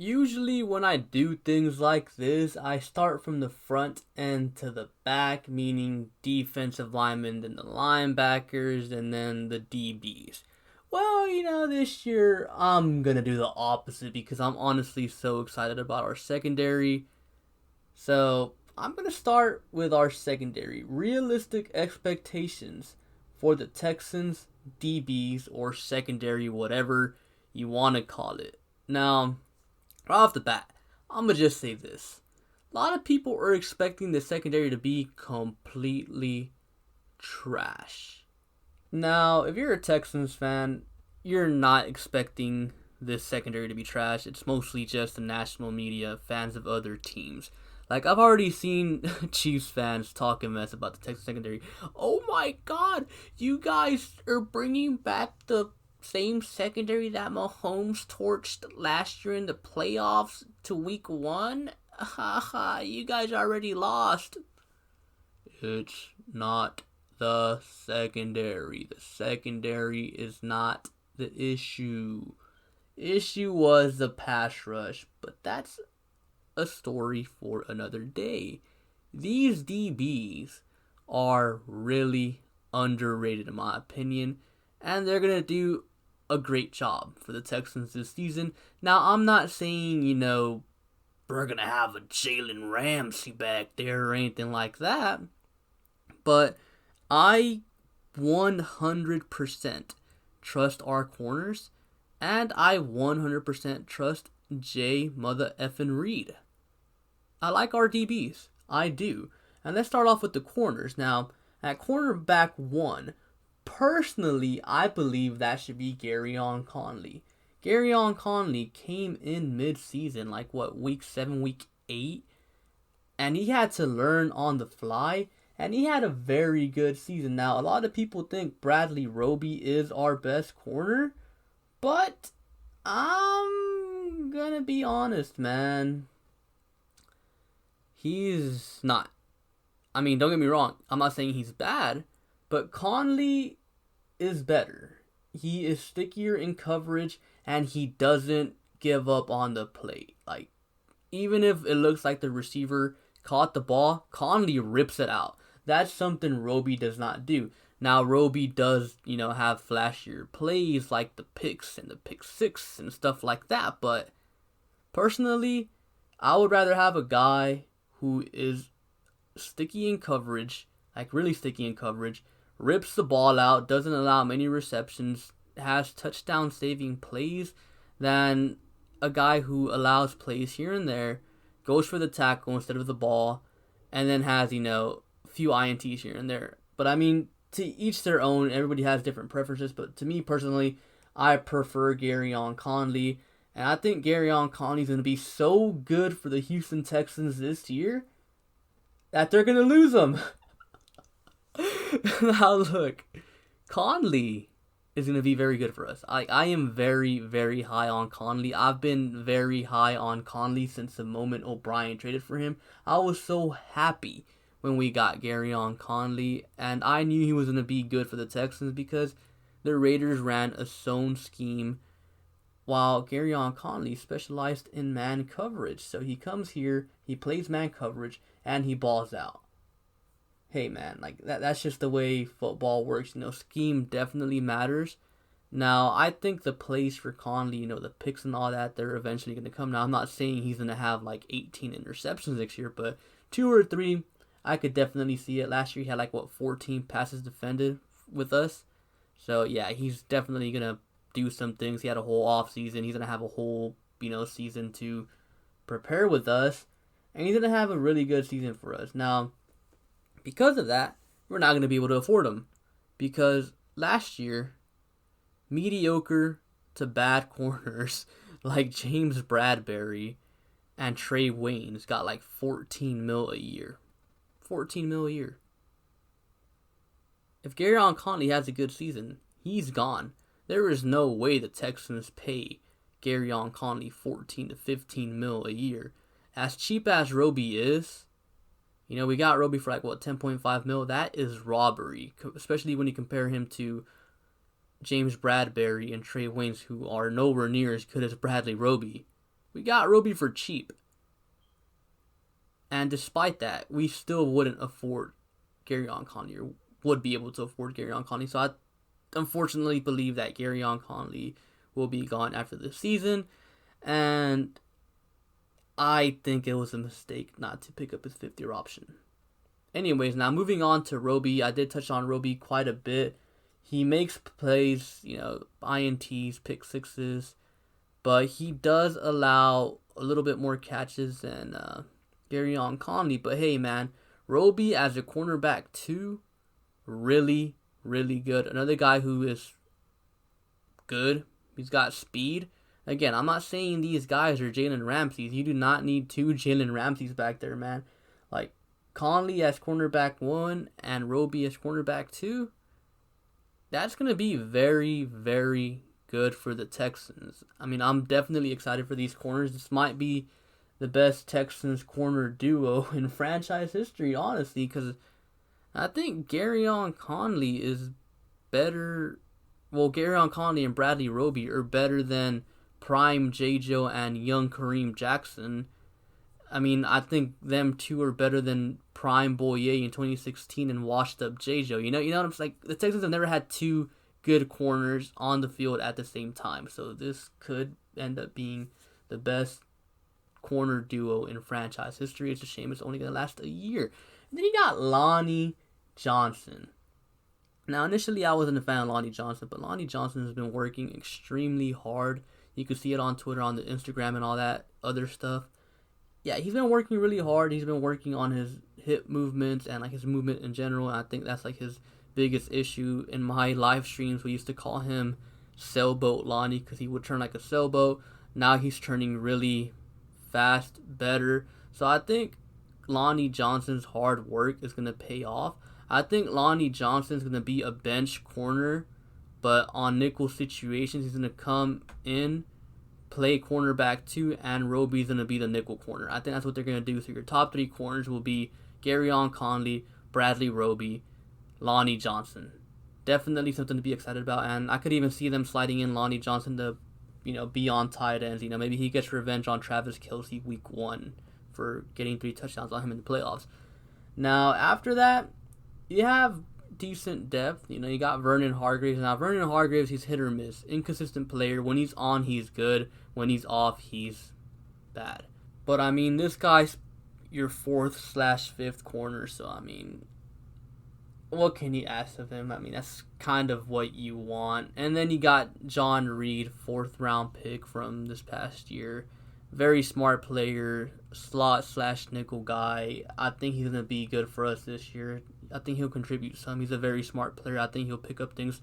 Usually when I do things like this, I start from the front end to the back, meaning defensive linemen, then the linebackers, and then the DBs. Well, this year I'm going to do the opposite because I'm honestly so excited about our secondary. So I'm going to start with our secondary. Realistic expectations for the Texans, DBs, or secondary, whatever you want to call it. Now, right off the bat, I'm going to just say this. A lot of people are expecting the secondary to be completely trash. Now, if you're a Texans fan, you're not expecting this secondary to be trash. It's mostly just the national media, fans of other teams. Like, I've already seen Chiefs fans talking mess about the Texas secondary. Oh my god, you guys are bringing back the same secondary that Mahomes torched last year in the playoffs to week one? Haha, you guys already lost. It's not the secondary. The secondary is not the issue. Issue was the pass rush, but that's a story for another day. These DBs are really underrated in my opinion, and they're going to do a great job for the Texans this season. Now, I'm not saying, we're going to have a Jalen Ramsey back there or anything like that, but I 100% trust our corners, and I 100% trust J. Mother effing Reid. I like our DBs. I do. And let's start off with the corners. Now, at cornerback 1, personally, I believe that should be Gareon Conley. Gareon Conley came in mid-season, week 7, week 8? And he had to learn on the fly, and he had a very good season. Now, a lot of people think Bradley Roby is our best corner, but I'm gonna be honest, man. He's not. I mean, don't get me wrong. I'm not saying he's bad, but Conley is better. He is stickier in coverage, and he doesn't give up on the plate. Like, even if it looks like the receiver caught the ball, Conley rips it out. That's something Roby does not do. Now, Roby does, have flashier plays like the picks and the pick six and stuff like that, but personally, I would rather have a guy who is sticky in coverage, like really sticky in coverage, rips the ball out, doesn't allow many receptions, has touchdown saving plays, than a guy who allows plays here and there, goes for the tackle instead of the ball, and then has, a few INTs here and there. But I mean, to each their own, everybody has different preferences, but to me personally, I prefer Gareon Conley. And I think Gareon Conley's going to be so good for the Houston Texans this year that they're going to lose him. Now look, Conley is going to be very good for us. I am very, very high on Conley. I've been very high on Conley since the moment O'Brien traded for him. I was so happy when we got Gareon Conley, and I knew he was going to be good for the Texans because the Raiders ran a zone scheme while Gareon Conley specialized in man coverage. So he comes here, he plays man coverage, and he balls out. Hey man, that's just the way football works. Scheme definitely matters. Now, I think the plays for Conley, the picks and all that, they're eventually going to come. Now, I'm not saying he's going to have 18 interceptions next year, but 2 or 3, I could definitely see it. Last year he had 14 passes defended with us. So yeah, he's definitely going to do some things. He had a whole off season. He's going to have a whole, season to prepare with us. And he's going to have a really good season for us. Now, because of that, we're not going to be able to afford him. Because last year, mediocre to bad corners like James Bradbury and Trey Waynes got 14 mil a year. 14 mil a year. If Gareon Conley has a good season, he's gone. There is no way the Texans pay Gareon Conley 14 to 15 mil a year. As cheap as Roby is, we got Roby for 10.5 mil. That is robbery, especially when you compare him to James Bradbury and Trey Waynes, who are nowhere near as good as Bradley Roby. We got Roby for cheap. And despite that, we still wouldn't afford Gareon Conley, or would be able to afford Gareon Conley. So I unfortunately believe that Gareon Conley will be gone after this season. And I think it was a mistake not to pick up his 5th-year option. Anyways, now moving on to Roby. I did touch on Roby quite a bit. He makes plays, INTs, pick sixes, but he does allow a little bit more catches than Gareon Conley. But hey, man, Roby as a cornerback too, really, really good. Another guy who is good. He's got speed. Again, I'm not saying these guys are Jalen Ramseys. You do not need 2 Jalen Ramseys back there, man. Like, Conley as cornerback 1 and Roby as cornerback 2, that's going to be very, very good for the Texans. I mean, I'm definitely excited for these corners. This might be the best Texans corner duo in franchise history, honestly, because I think Gareon Conley is better. Well, Gareon Conley and Bradley Roby are better than prime J-Jo and young Kareem Jackson. I mean, I think them two are better than prime Boye in 2016 and washed up J-Jo. You know what I'm saying? Like, the Texans have never had 2 good corners on the field at the same time. So this could end up being the best corner duo in franchise history. It's a shame it's only going to last a year. And then you got Lonnie Johnson. Now, initially, I wasn't a fan of Lonnie Johnson, but Lonnie Johnson has been working extremely hard. You can see it on Twitter, on the Instagram, and all that other stuff. Yeah, he's been working really hard. He's been working on his hip movements and like his movement in general. And I think that's like his biggest issue. In my live streams, we used to call him Sailboat Lonnie because he would turn like a sailboat. Now he's turning really fast, better. So I think Lonnie Johnson's hard work is going to pay off. I think Lonnie Johnson's going to be a bench corner, but on nickel situations, he's going to come in, play cornerback 2, and Roby's going to be the nickel corner. I think that's what they're going to do. So your top 3 corners will be Gareon Conley, Bradley Roby, Lonnie Johnson. Definitely something to be excited about, and I could even see them sliding in Lonnie Johnson to, be on tight ends. Maybe he gets revenge on Travis Kelce week 1 for getting 3 touchdowns on him in the playoffs. Now, after that, you have decent depth. You got Vernon Hargreaves. Now, Vernon Hargreaves, he's hit or miss. Inconsistent player. When he's on, he's good. When he's off, he's bad. But, this guy's your 4th/5th corner. So, what can you ask of him? That's kind of what you want. And then you got John Reid, 4th-round pick from this past year. Very smart player, slot/nickel guy. I think he's going to be good for us this year. I think he'll contribute some. He's a very smart player. I think he'll pick up things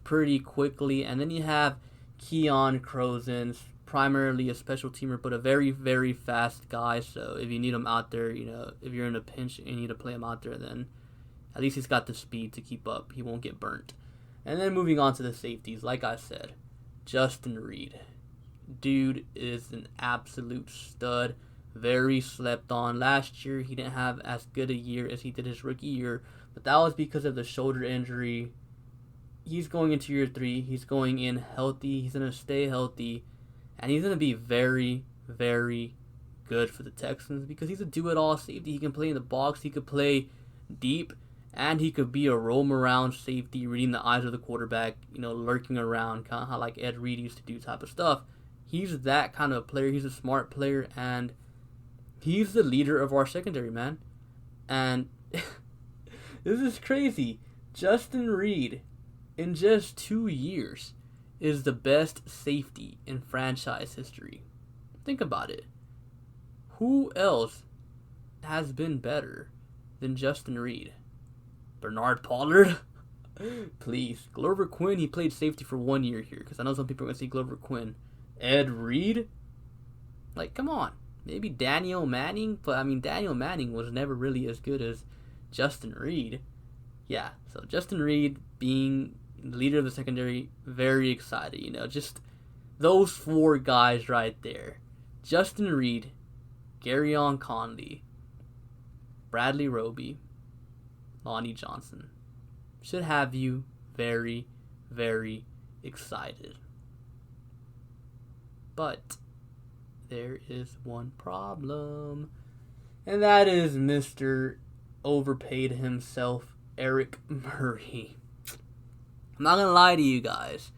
pretty quickly. And then you have Keon Crozens, primarily a special teamer, but a very, very fast guy. So if you need him out there, if you're in a pinch and you need to play him out there, then at least he's got the speed to keep up. He won't get burnt. And then moving on to the safeties, like I said, Justin Reid. Dude is an absolute stud. Very slept on. Last year, he didn't have as good a year as he did his rookie year, but that was because of the shoulder injury. He's going into year 3. He's going in healthy. He's going to stay healthy, and he's going to be very, very good for the Texans because he's a do-it-all safety. He can play in the box. He could play deep, and he could be a roam-around safety, reading the eyes of the quarterback, lurking around, kind of how like Ed Reed used to do type of stuff. He's that kind of player. He's a smart player, and he's the leader of our secondary, man. And this is crazy. Justin Reid, in just 2 years, is the best safety in franchise history. Think about it. Who else has been better than Justin Reid? Bernard Pollard? Please. Glover Quinn, he played safety for 1 year here, because I know some people are going to say Glover Quinn. Ed Reed? Like, come on. Maybe Daniel Manning, but Daniel Manning was never really as good as Justin Reid. Yeah, so Justin Reid being the leader of the secondary, very excited, just those 4 guys right there. Justin Reid, Gareon Conley, Bradley Roby, Lonnie Johnson. Should have you very, very excited. But there is one problem. And that is Mr. Overpaid himself, Eric Murray. I'm not going to lie to you guys.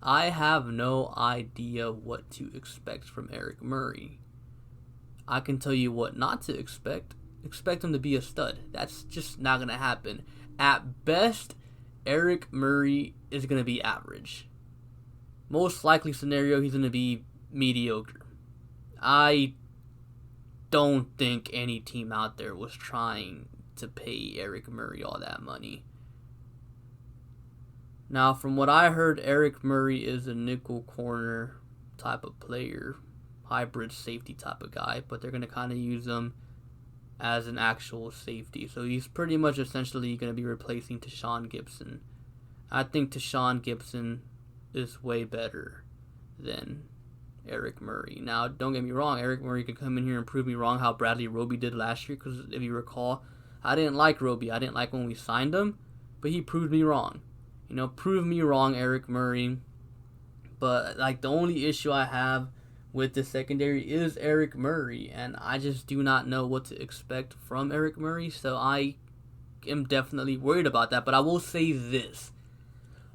I have no idea what to expect from Eric Murray. I can tell you what not to expect. Expect him to be a stud. That's just not going to happen. At best, Eric Murray is going to be average. Most likely scenario, he's going to be mediocre. I don't think any team out there was trying to pay Eric Murray all that money. Now, from what I heard, Eric Murray is a nickel corner type of player, hybrid safety type of guy, but they're going to kind of use him as an actual safety. So he's pretty much essentially going to be replacing Tashawn Gibson. I think Tashawn Gibson is way better than Eric Murray. Now, don't get me wrong, Eric Murray could come in here and prove me wrong how Bradley Roby did last year, because if you recall, I didn't like Roby. I didn't like when we signed him, but he proved me wrong. Prove me wrong, Eric Murray. But, the only issue I have with the secondary is Eric Murray, and I just do not know what to expect from Eric Murray, so I am definitely worried about that. But I will say this.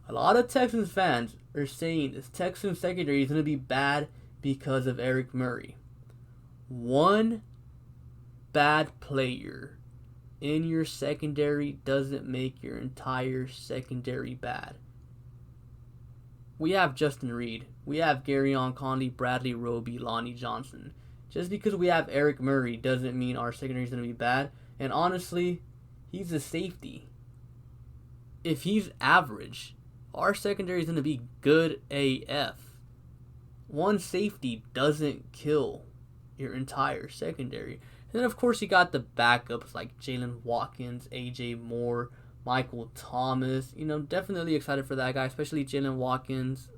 A lot of Texans fans are saying this Texans secondary is going to be bad because of Eric Murray. One bad player in your secondary doesn't make your entire secondary bad. We have Justin Reid. We have Keon Crozens, Bradley Roby, Lonnie Johnson. Just because we have Eric Murray doesn't mean our secondary is going to be bad. And honestly, he's a safety. If he's average, our secondary is going to be good AF. One safety doesn't kill your entire secondary. And then, of course, you got the backups like Jalen Watkins, A.J. Moore, Michael Thomas. Definitely excited for that guy, especially Jalen Watkins.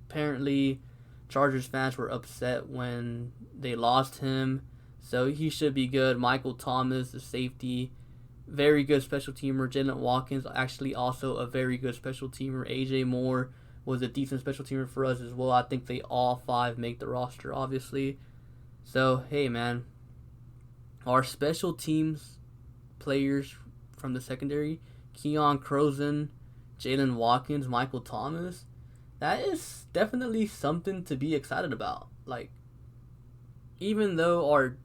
Apparently, Chargers fans were upset when they lost him, so he should be good. Michael Thomas, the safety, very good special teamer. Jalen Watkins, actually also a very good special teamer. A.J. Moore was a decent special teamer for us as well. I think they all five make the roster, obviously. So, hey, man. Our special teams players from the secondary, Keon Crozens, Jalen Watkins, Michael Thomas, that is definitely something to be excited about. Even though our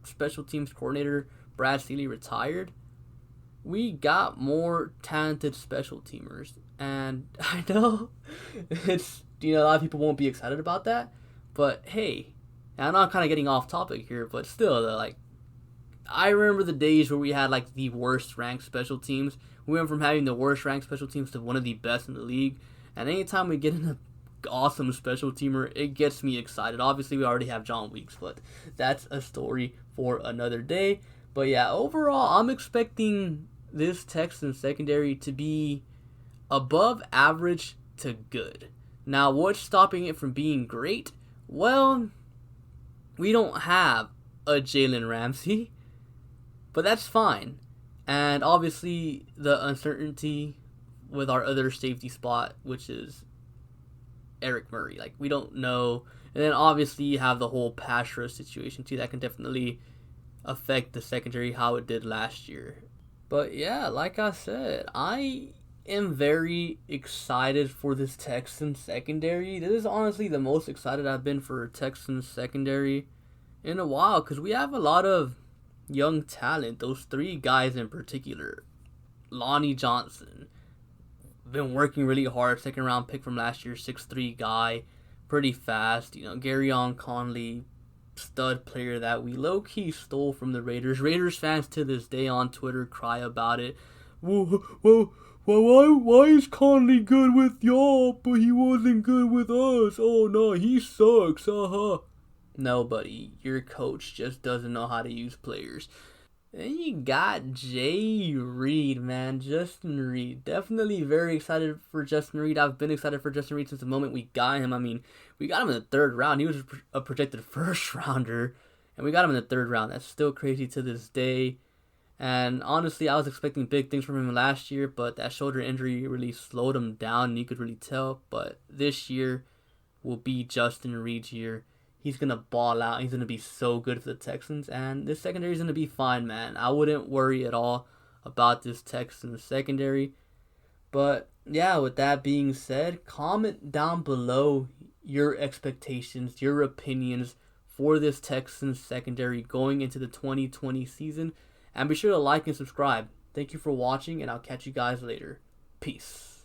special teams coordinator, Brad Seeley, retired, we got more talented special teamers. And I know it's, a lot of people won't be excited about that, but hey, I'm not kind of getting off topic here, but still, though, I remember the days where we had the worst ranked special teams. We went from having the worst ranked special teams to one of the best in the league. And anytime we get an awesome special teamer, it gets me excited. Obviously, we already have John Weeks, but that's a story for another day. But yeah, overall, I'm expecting this Texans secondary to be above average to good. Now, what's stopping it from being great? Well, we don't have a Jalen Ramsey. But that's fine. And obviously, the uncertainty with our other safety spot, which is Eric Murray. We don't know. And then obviously, you have the whole pass rush situation, too. That can definitely affect the secondary how it did last year. But yeah, like I said, I am very excited for this Texans secondary. This is honestly the most excited I've been for a Texans secondary in a while. Because we have a lot of young talent, those three guys in particular. Lonnie Johnson, been working really hard, second round pick from last year, 6'3" guy, pretty fast. Keon Crozens, stud player that we low-key stole from the Raiders. Raiders fans to this day on Twitter cry about it. Well, why is Conley good with y'all, but he wasn't good with us? Oh no, he sucks, haha. No, buddy, your coach just doesn't know how to use players. Then you got Reid, man. Justin Reid. Definitely very excited for Justin Reid. I've been excited for Justin Reid since the moment we got him. We got him in the third round. He was a projected first rounder, and we got him in the third round. That's still crazy to this day. And honestly, I was expecting big things from him last year, but that shoulder injury really slowed him down, and you could really tell. But this year will be Justin Reid's year. he's going to ball out. He's going to be so good for the Texans. And this secondary is going to be fine, man. I wouldn't worry at all about this Texans secondary. But yeah, with that being said, comment down below your expectations, your opinions for this Texans secondary going into the 2020 season. And be sure to like and subscribe. Thank you for watching, and I'll catch you guys later. Peace.